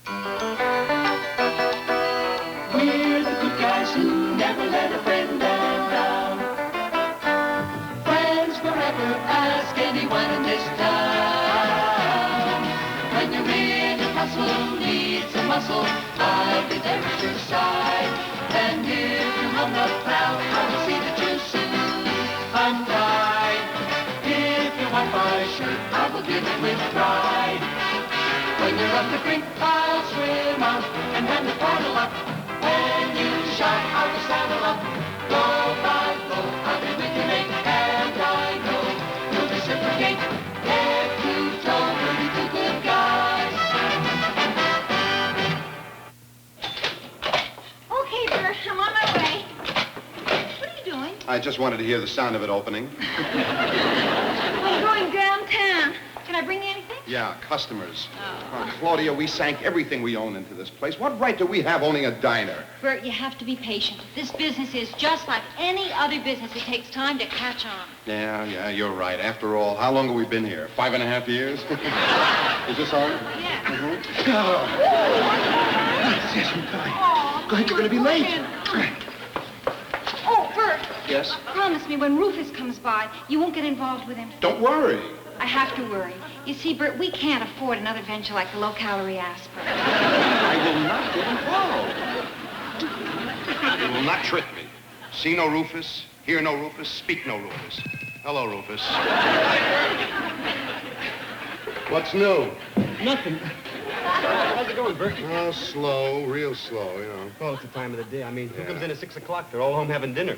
We're the good guys who never let a friend down. Friends forever, ask anyone in this town. When you're in a tussle, need some muscle, I'll be there at your side. And if you run the crowd, I'll see that you soon untied. If you want my shirt, I will give it with pride. When you're up the creek, I'll swim out and hand the paddle up. When you shout, I will saddle up. Go by go, I'll be with you, mate, and I know you'll reciprocate. If you told her you two good guys. Okay, Bert, I'm on my way. What are you doing? I just wanted to hear the sound of it opening. I'm going downtown. Can I bring you anything? Yeah, customers. Claudia, we sank everything we own into this place. What right do we have owning a diner? Bert, you have to be patient. This business is just like any other business. It takes time to catch on. Yeah, you're right. After all, how long have we been here? 5.5 years? Is this on? Yeah. Mm-hmm. Yes, we're going. Go ahead, you're going to be late. Oh, Bert. Yes? Promise me when Rufus comes by, you won't get involved with him. Don't worry. I have to worry. You see, Bert, we can't afford another venture like the low-calorie aspirin. I will not get involved. You will not trick me. See no Rufus, hear no Rufus, speak no Rufus. Hello, Rufus. What's new? Nothing. How's it going, Bert? Oh, slow, real slow, you know. Well, it's the time of the day. I mean, who comes in at 6 o'clock? They're all home having dinner.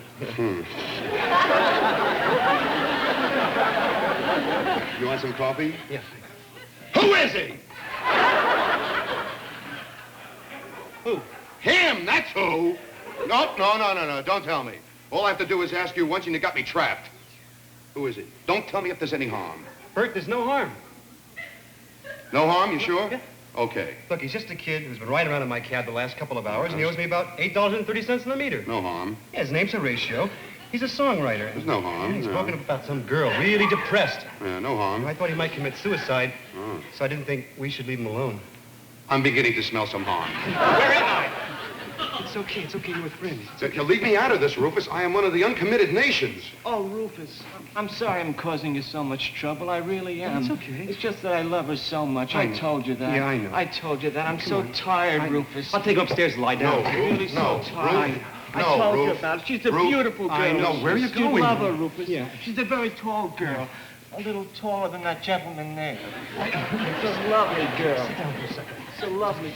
You want some coffee? Yeah. Who is he? Who? Him, that's who. No, don't tell me. All I have to do is ask you once and you got me trapped. Who is he? Don't tell me if there's any harm. Bert, there's no harm. No harm, you sure? Yeah. Okay. Look, he's just a kid who's been riding around in my cab the last couple of hours, and he owes me about $8.30 on the meter. No harm. Yeah, his name's Horatio. He's a songwriter. There's no harm. Yeah, he's no. spoken about some girl, really depressed. Yeah, no harm. I thought he might commit suicide, Oh. so I didn't think we should leave him alone. I'm beginning to smell some harm. Where am I? It's okay, you're with friends. You leave me out of this, Rufus. I am one of the uncommitted nations. Oh, Rufus, I'm sorry I'm causing you so much trouble. I really am. It's okay. It's just that I love her so much. I told you that. Yeah, I know. I told you that. I'm so tired, Rufus. I'll take him upstairs and lie down. No, I'm really so tired. I No, told you Ruf. about it. She's a Ruf. beautiful girl. I know. Where are you You going? love her, Rufus. Yeah. She's a very tall girl. A little taller than that gentleman there. She's a lovely girl. Sit down for a second. So lovely.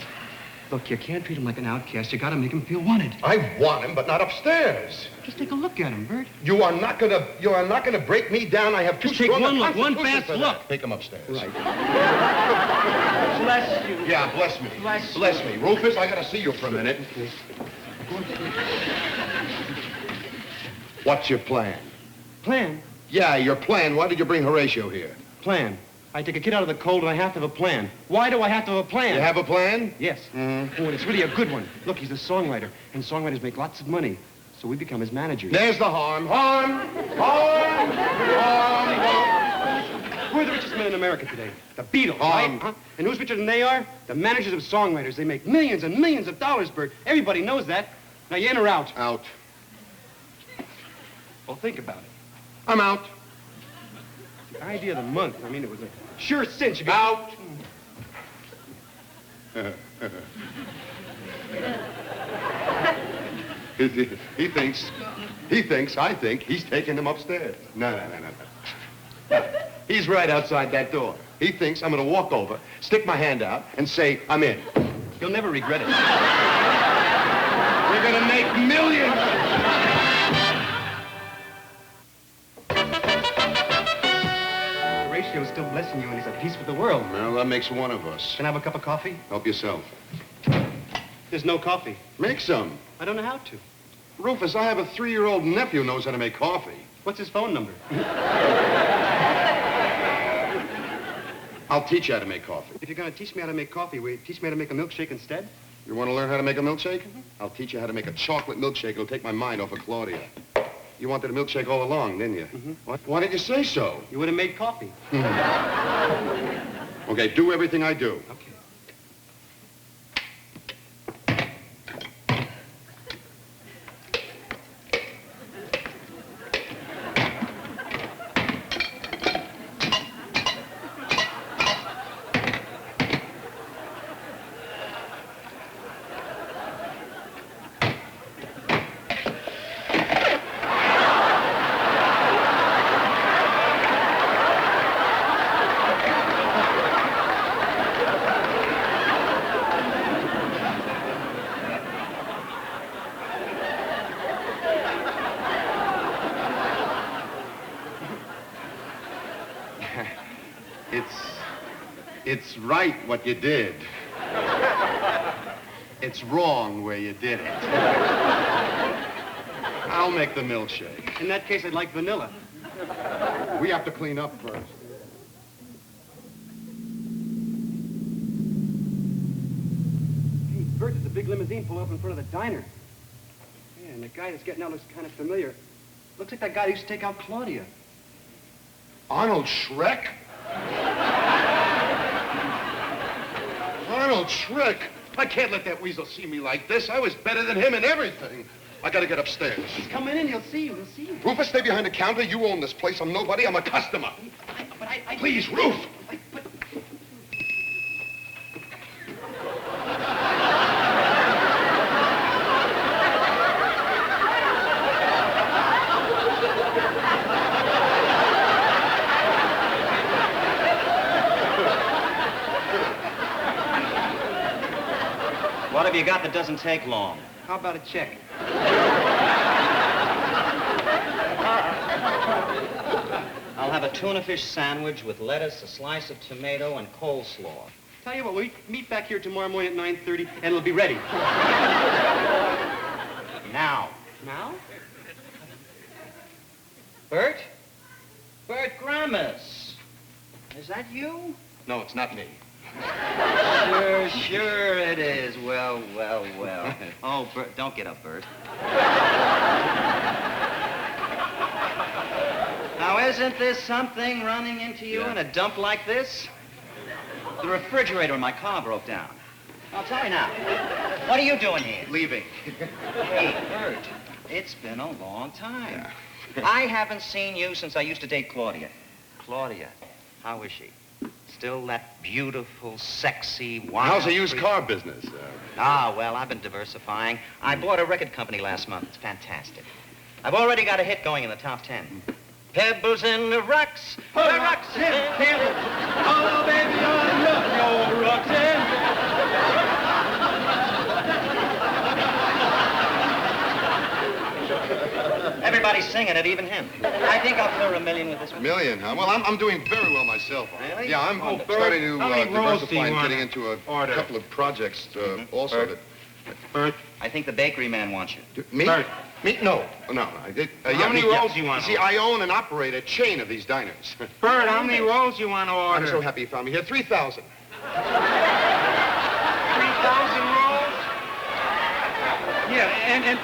Look, you can't treat him like an outcast. You gotta make him feel wanted. I want him, but not upstairs. Just take a look at him, Bert. You are not gonna break me down. I have too Just take strong a one look, one constitution fast for that. look. Take him upstairs. Right. Bless you. Yeah, bless me. Bless me. Rufus, I gotta see you for a minute. What's your plan? Plan? Yeah, your plan. Why did you bring Horatio here? Plan. I take a kid out of the cold and I have to have a plan. Why do I have to have a plan? You have a plan? Yes. Mm-hmm. Oh, and it's really a good one. Look, he's a songwriter, and songwriters make lots of money. So we become his managers. There's the harm. Harm! Who are the richest men in America today? The Beatles, Harm. right? Huh? And who's richer than they are? The managers of songwriters. They make millions and millions of dollars, Bert. Everybody knows that. Now, you in or out? Out. Well, think about it. I'm out. The idea of the month. I mean, it was a sure cinch. Out. I think he's taking him upstairs. No. He's right outside that door. He thinks I'm going to walk over, stick my hand out, and say, I'm in. You'll never regret it. We're going to make millions. Horatio's still blessing you, and he's at peace with the world. Well, that makes one of us. Can I have a cup of coffee? Help yourself. There's no coffee. Make some. I don't know how to. Rufus, I have a 3-year-old nephew who knows how to make coffee. What's his phone number? I'll teach you how to make coffee. If you're going to teach me how to make coffee, will you teach me how to make a milkshake instead? You want to learn how to make a milkshake? I'll teach you how to make a chocolate milkshake. It'll take my mind off of Claudia. You wanted a milkshake all along, didn't you? What? Why did you say so? You would have made coffee. Okay, do everything I do. Okay. It's right what you did. It's wrong where you did it. I'll make the milkshake. In that case, I'd like vanilla. We have to clean up first. Hey, Bert, there's a big limousine pull up in front of the diner. Yeah, and the guy that's getting out looks kind of familiar. Looks like that guy that used to take out Claudia. Arnold Schreck? Arnold Schreck? I can't let that weasel see me like this. I was better than him in everything. I gotta get upstairs. He's coming in. He'll see you. He'll see you. Rufus, stay behind the counter. You own this place. I'm nobody. I'm a customer. Please, Ruf! What have you got that doesn't take long? How about a check? I'll have a tuna fish sandwich with lettuce, a slice of tomato, and coleslaw. Tell you what, we meet back here tomorrow morning at 9:30, and it'll be ready. Now. Now? Bert? Bert Gramus. Is that you? No, it's not me. Sure it is. Well. Oh, Bert, don't get up, Bert. Now, isn't this something running into you in a dump like this? The refrigerator in my car broke down. Now, tell me now, what are you doing here? Leaving. Hey, Bert, it's been a long time. I haven't seen you since I used to date Claudia. Claudia, how is she? Still that beautiful, sexy, wild... How's the used car business? Well, I've been diversifying. I bought a record company last month. It's fantastic. I've already got a hit going in the top 10. Pebbles in the rocks. The rocks in pebbles. Oh, baby, I love your rocks Everybody's singing it, even him. I think I'll clear $1 million with this one. $1 million, huh? Well, I'm doing very well myself. Really? Yeah, I'm starting to diversify and getting into a couple of projects also. Bert. Bert, I think the bakery man wants you. Me? Bert. Me? No. How many rolls you want? See, I own and operate a chain of these diners. Bert, how many rolls you want to order? I'm so happy you found me here. 3,000. 3,000 rolls? Yeah, and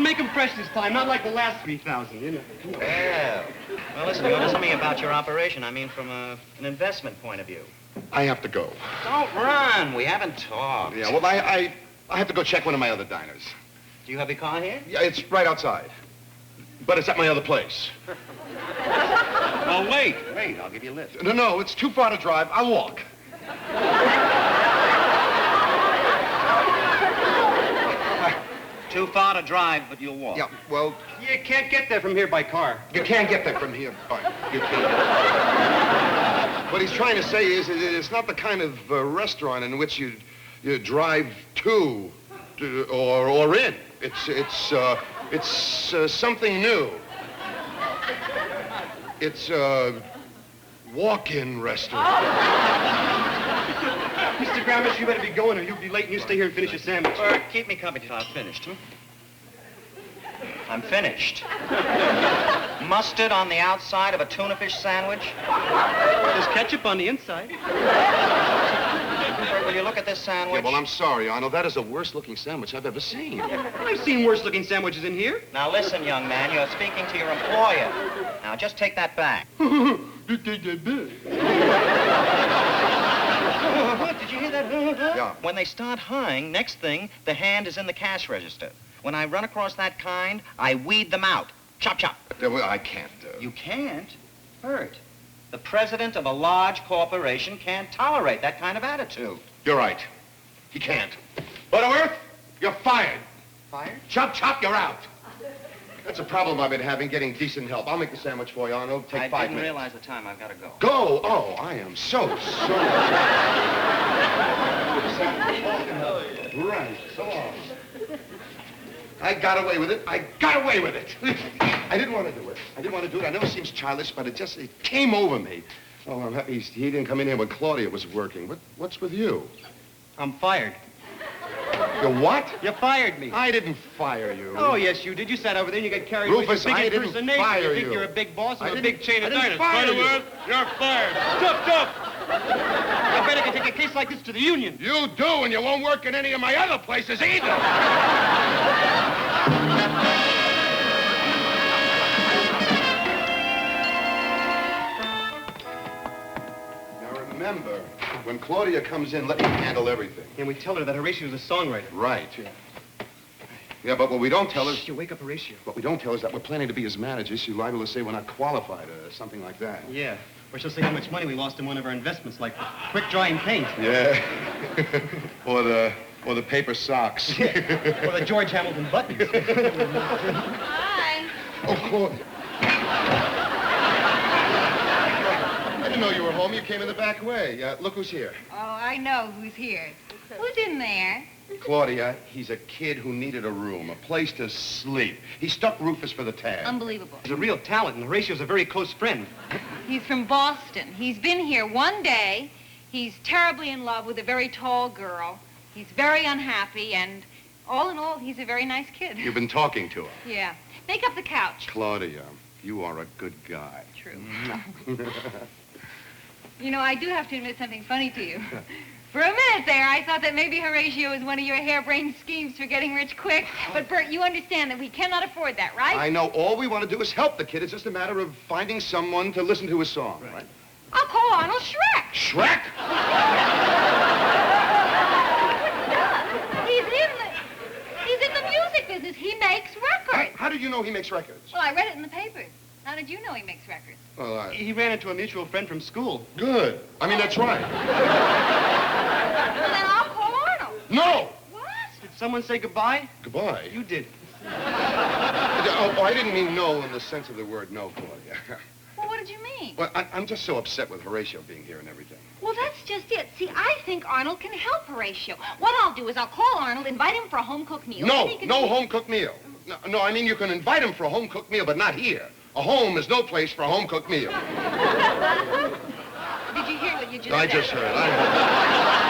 make them fresh this time, not like the last 3,000, you know. Well, listen, you want to tell me about your operation. I mean, from an investment point of view. I have to go. Don't run. We haven't talked. Yeah, well, I have to go check one of my other diners. Do you have your car here? Yeah, it's right outside. But it's at my other place. Well, wait, I'll give you a lift. No, it's too far to drive. I'll walk. Too far to drive, but you'll walk. Yeah, well, You can't get there from here by car. you can't get there from here. You can't. What he's trying to say is it's not the kind of restaurant in which you drive to or in. It's something new. It's a walk-in restaurant. Mr. Gramus, you better be going or you'll be late and you stay here and finish your sandwich. Bert, keep me company till I'm finished, I'm finished. Mustard on the outside of a tuna fish sandwich. There's ketchup on the inside. Bert, will you look at this sandwich? Yeah, well, I'm sorry, Arnold. That is the worst-looking sandwich I've ever seen. I've seen worse-looking sandwiches in here. Now, listen, young man, you're speaking to your employer. Now, just take that back. What? Did you hear that? Yeah. When they start hawing, next thing, the hand is in the cash register. When I run across that kind, I weed them out. Chop, chop. Well, I can't. You can't? Bert, the president of a large corporation can't tolerate that kind of attitude. You're right. He can't. Butterworth, you're fired. Fired? Chop, chop, you're out. That's a problem I've been having, getting decent help. I'll make the sandwich for you, Arnold. Take 5 minutes. I didn't realize the time. I've got to go. Go! Oh, I am so sorry. Right, so long. I got away with it. I got away with it. I didn't want to do it. I know it seems childish, but it came over me. Well, I'm happy he didn't come in here when Claudia was working. What's with you? I'm fired. You what? You fired me. I didn't fire you. Oh, yes, you did. You sat over there and you got carried away with Rufus, your I big didn't impersonation. fire You think you. you're a big boss I of a didn't- big chain of I didn't diners. fire you. Butterworth, you're fired. Tough, tough. I bet I can take a case like this to the union. You do, and you won't work in any of my other places either. Now remember, when Claudia comes in, let me handle everything. And we tell her that Horatio's a songwriter. Right. Yeah, but what we don't tell her... You wake up Horatio. What we don't tell her is that we're planning to be his managers. She's liable to say we're not qualified or something like that. Yeah. Or she'll say how much money we lost in one of our investments, like quick drying paint. Yeah. or the paper socks. Yeah. Or the George Hamilton buttons. Hi. Oh, Claudia. I didn't know you were home. You came in the back way. Look who's here. Oh, I know who's here. Who's in there? Claudia, he's a kid who needed a room, a place to sleep. He stuck Rufus for the tab. Unbelievable. He's a real talent, and Horatio's a very close friend. He's from Boston. He's been here one day. He's terribly in love with a very tall girl. He's very unhappy, and all in all, he's a very nice kid. You've been talking to him. Yeah. Make up the couch. Claudia, you are a good guy. True. You know, I do have to admit something funny to you. For a minute there, I thought that maybe Horatio was one of your harebrained schemes for getting rich quick. But, Bert, you understand that we cannot afford that, right? I know. All we want to do is help the kid. It's just a matter of finding someone to listen to his song, right? I'll call Arnold Schreck. Shrek? He's in the music business. He makes records. How did you know he makes records? Well, I read it in the papers. How did you know he makes records? Well, He ran into a mutual friend from school. good. I mean, that's right. Well, then I'll call Arnold. No! What? Did someone say goodbye? Goodbye. You did. Oh, I didn't mean no in the sense of the word no, Claudia. Well, what did you mean? Well, I'm just so upset with Horatio being here and everything. Well, that's just it. See, I think Arnold can help Horatio. What I'll do is I'll call Arnold, invite him for a home-cooked meal. No, Then he can no eat. home-cooked meal. No, I mean, you can invite him for a home-cooked meal, but not here. A home is no place for a home-cooked meal. Did you hear what you just I said? just heard.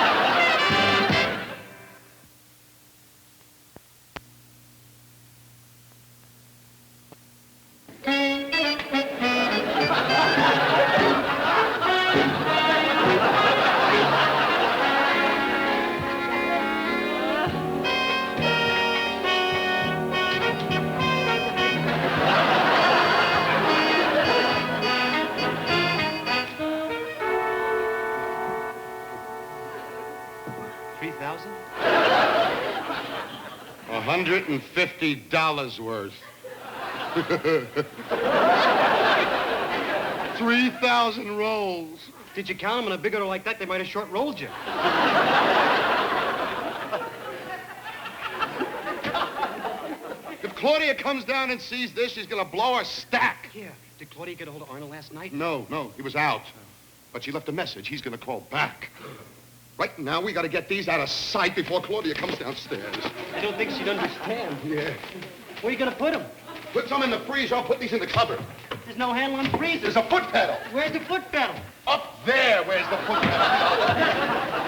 $150 worth. 3,000 rolls. Did you count them in a big order like that? They might have short rolled you. If Claudia comes down and sees this, she's gonna blow her stack. Yeah. Did Claudia get a hold of Arnold last night? No, he was out. But she left a message. He's gonna call back. Right now, we gotta get these out of sight before Claudia comes downstairs. I don't think she'd understand. Yeah. Where are you going to put them? Put some in the freezer. I'll put these in the cupboard. There's no handle on freezers. There's a foot pedal. Where's the foot pedal? Up there, where's the foot pedal?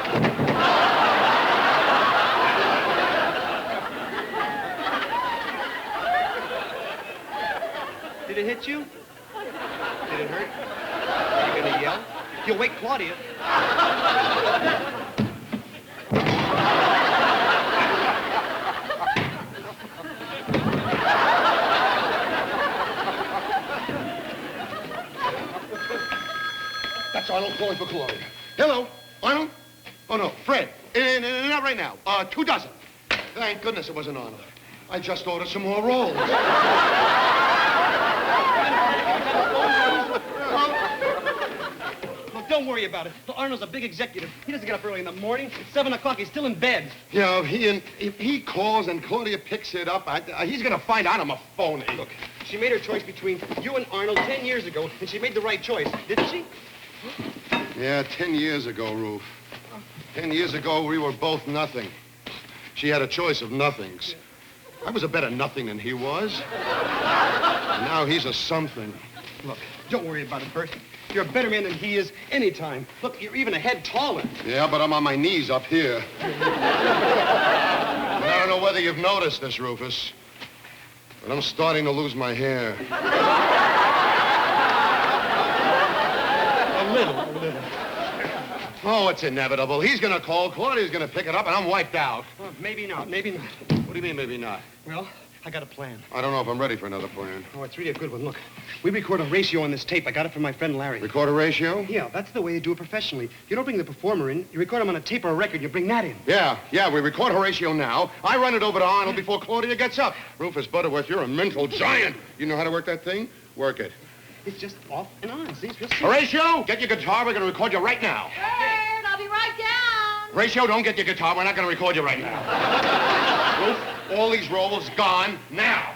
Did it hit you? Did it hurt? Are you going to yell? You'll wake Claudia. That's Arnold calling for Claudia. Hello, Arnold? Oh, no, Fred. Not right now. 2 dozen. Thank goodness it wasn't Arnold. I just ordered some more rolls. Look, don't worry about it. Arnold's a big executive. He doesn't get up early in the morning. It's 7 o'clock. He's still in bed. You know, if he calls and Claudia picks it up, he's going to find out I'm a phony. Look, she made her choice between you and Arnold 10 years ago, and she made the right choice, didn't she? Yeah, 10 years ago, Roof. 10 years ago, we were both nothing. She had a choice of nothings. I was a better nothing than he was. And now he's a something. Look, Don't worry about it, Bert. You're a better man than he is anytime. Look, you're even a head taller. Yeah, but I'm on my knees up here. I don't know whether you've noticed this, Rufus, but I'm starting to lose my hair. A little. Oh, it's inevitable. He's gonna call, Claudia's gonna pick it up, and I'm wiped out. Well, maybe not. What do you mean, maybe not? Well, I got a plan. I don't know if I'm ready for another plan. Oh, it's really a good one. Look, we record a ratio on this tape. I got it from my friend Larry. Record a ratio? Yeah, that's the way you do it professionally. You don't bring the performer in. You record him on a tape or a record. You bring that in. Yeah, we record Horatio now. I run it over to Arnold before Claudia gets up. Rufus Butterworth, you're a mental giant. You know how to work that thing? Work it. It's just off and on. See, it's real simple. Horatio, get your guitar. We're going to record you right now. Bert, I'll be right down. Horatio, don't get your guitar. We're not going to record you right now. Ruf, all these rolls gone now.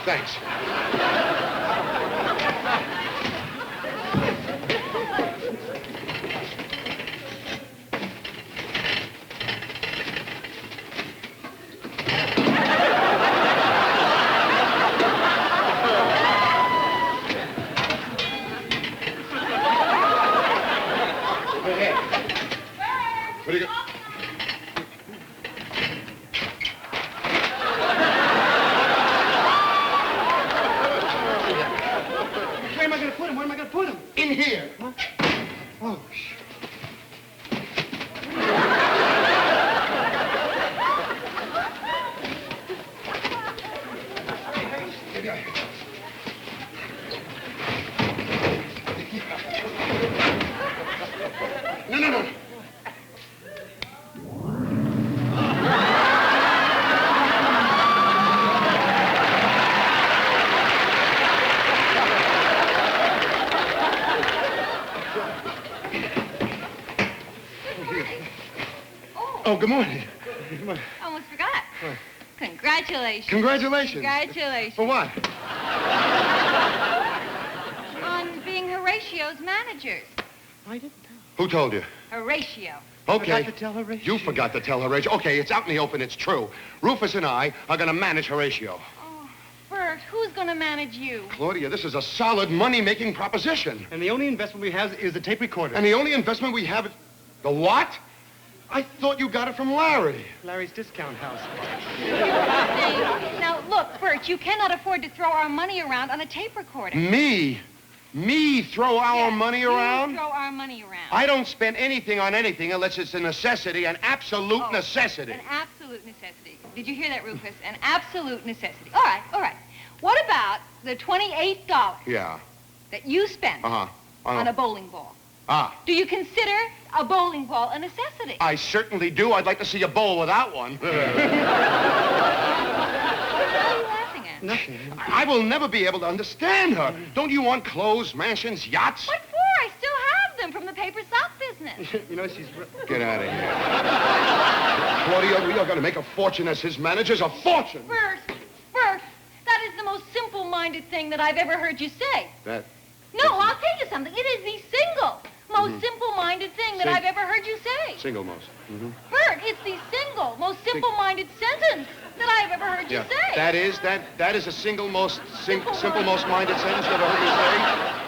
Thanks. What do you got? Where am I going to put him? Where am I going to put him? In here. Huh? Oh, No. Oh, good morning. Almost forgot. What? Congratulations. Congratulations. Congratulations. For what? On being Horatio's managers. I didn't tell. Who told you? Horatio. Okay. Forgot to tell Horatio. You forgot to tell Horatio. Okay, it's out in the open. It's true. Rufus and I are going to manage Horatio. Oh, Bert, who's going to manage you? Claudia, this is a solid money-making proposition. And the only investment we have is the tape recorder. And the only investment we have is... The what? I thought you got it from Larry. Larry's discount house. Now, look, Bert, you cannot afford to throw our money around on a tape recorder. Me throw our money around? You throw our money around. I don't spend anything on anything unless it's a necessity, an absolute necessity. An absolute necessity. Did you hear that, Rufus? An absolute necessity. All right. What about the $28 Yeah. that you spent on a bowling ball? Do you consider a bowling ball a necessity? I certainly do. I'd like to see a bowl without one. What are you laughing at? Nothing. I will never be able to understand her. Don't you want clothes, mansions, yachts? What for? I still have them from the paper sock business. You know, she's... Get out of here. Claudia, we are going to make a fortune as his managers. A fortune! Bert, that is the most simple-minded thing that I've ever heard you say. That... No, I'll tell you something. It is the most simple-minded thing that I've ever heard you say. Single most. Bert, it's the most simple-minded sentence that I've ever heard you say. That is a simple most minded sentence you ever heard me say.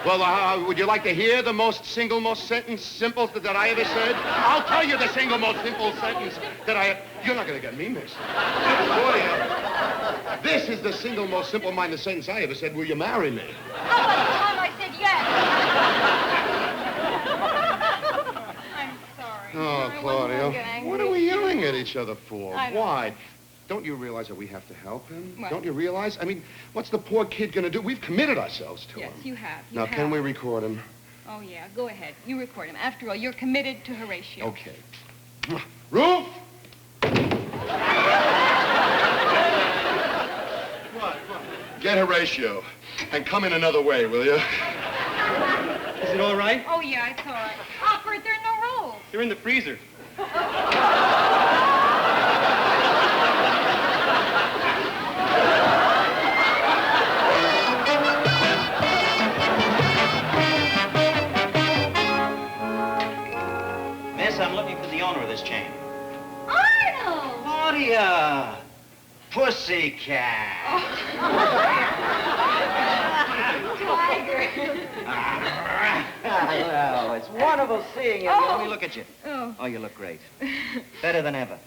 Well, would you like to hear the most sentence simple that I ever said? I'll tell you the single most simple sentence that You're not going to get me mixed. Claudia, this is the single most simple-minded sentence I ever said. Will you marry me? How about the time I said yes? I'm sorry. Oh, Claudia, what are we yelling at each other for? I know. Why? Don't you realize that we have to help him? What? Don't you realize? I mean, what's the poor kid going to do? We've committed ourselves to Yes, him. you have. Now, can we record him? Oh, yeah. Go ahead. You record him. After all, you're committed to Horatio. Okay. Roof! What? Get Horatio and come in another way, will you? Is it all right? Oh, yeah, it's all right. Oh, Bert, there are no rolls. They're in the freezer. Miss, I'm looking for the owner of this chain. Arnold! Claudia! Pussycat. Tiger. Well, it's wonderful seeing you. Oh. Let me look at you. Oh. Oh, you look great. Better than ever.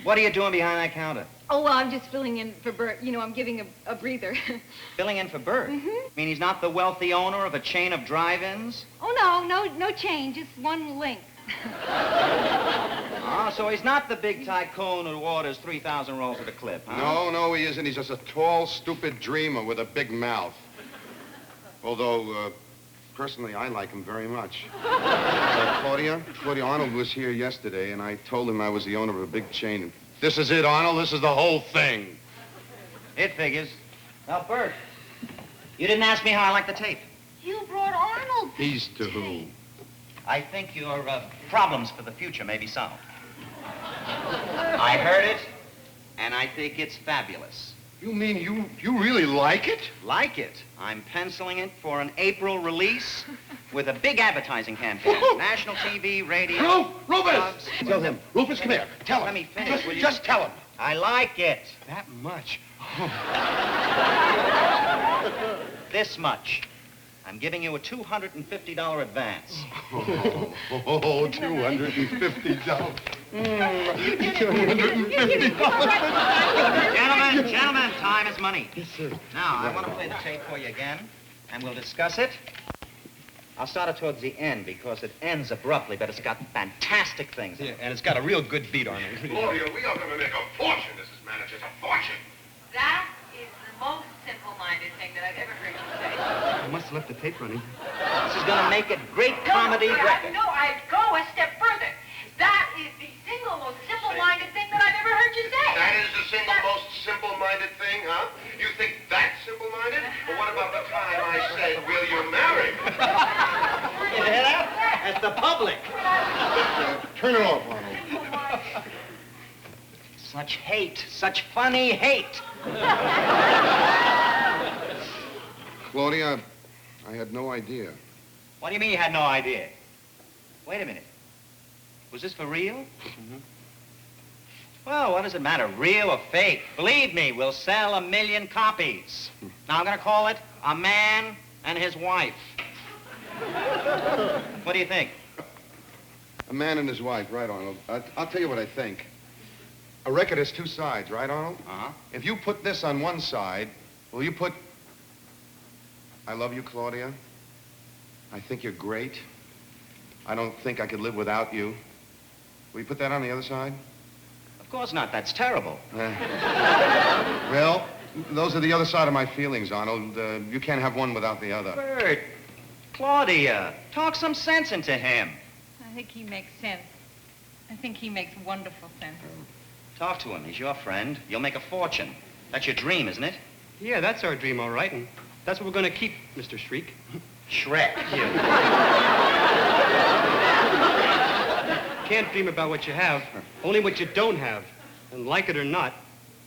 What are you doing behind that counter? Oh, well, I'm just filling in for Bert. You know, I'm giving a breather. Filling in for Bert? I mean, he's not the wealthy owner of a chain of drive-ins? Oh, no change. Just one link. Oh, so he's not the big tycoon who orders 3,000 rolls at a clip, huh? No, he isn't. He's just a tall, stupid dreamer with a big mouth. Although, personally, I like him very much. Claudia, Arnold was here yesterday, and I told him I was the owner of a big chain. This is it, Arnold. This is the whole thing. It figures. Now, Bert, you didn't ask me how I like the tape. You brought Arnold. He's to who? I think your problems for the future may be solved. I heard it, and I think it's fabulous. You mean you really like it? Like it? I'm penciling it for an April release with a big advertising campaign. National TV, radio. Rufus! clubs. Tell him. Rufus, come here. Tell him. Let me finish, will you? Just tell him. I like it. That much? This much. I'm giving you a $250 advance. $250. Gentlemen, time is money. Yes, sir. Now, I want to play the tape for you again, and we'll discuss it. I'll start it towards the end because it ends abruptly, but it's got fantastic things in it. And it's got a real good beat on it. Claudia, we are going to make a fortune, Mrs. Manager. A fortune. That is the most simple-minded thing that I've ever heard you say. I must have left the tape running. This is going to make a great comedy record. No, I'd go a step further. That is the single most simple-minded thing that I've ever heard you say. That is the single most simple-minded thing, huh? You think that's simple-minded? Well, what about the time I said, will you marry me? You hear that? That's the public. Turn it off, Arnold. Such hate, such funny hate. Claudia, I had no idea. What do you mean you had no idea? Wait a minute. Was this for real? Well, what does it matter, real or fake? Believe me, we'll sell 1 million copies. Now, I'm going to call it A Man and His Wife. What do you think? A man and his wife, right, Arnold. I'll tell you what I think. A record has two sides, right, Arnold? Uh-huh. If you put this on one side, will you put, I love you, Claudia. I think you're great. I don't think I could live without you. Will you put that on the other side? Of course not. That's terrible. Well, those are the other side of my feelings, Arnold. You can't have one without the other. Bert, Claudia, talk some sense into him. I think he makes sense. I think he makes wonderful sense. Talk to him. He's your friend. You'll make a fortune. That's your dream, isn't it? Yeah, that's our dream, all right. And that's what we're going to keep, Mr. Shriek. Shrek. Can't dream about what you have, only what you don't have. And like it or not,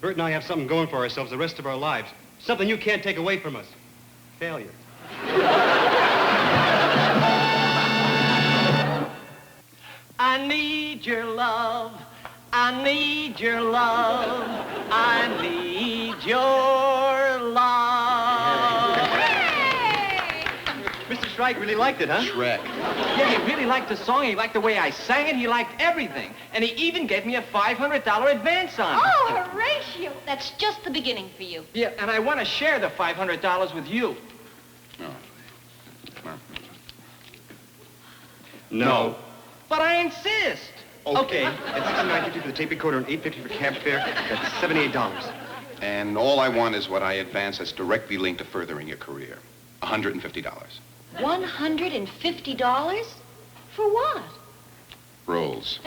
Bert and I have something going for ourselves the rest of our lives. Something you can't take away from us. Failure. I need your love. I need your love. I need your love. Mr. Shrike really liked it, huh? Shrek. Yeah, he really liked the song. He liked the way I sang it. He liked everything. And he even gave me a $500 advance on it. Oh, Horatio, that's just the beginning for you. Yeah, and I want to share the $500 with you. No. But I insist. Okay. It's $69.50 for the tape recorder and $8.50 for cab fare. That's $78. And all I want is what I advance that's directly linked to furthering your career. $150. $150? For what? Rolls.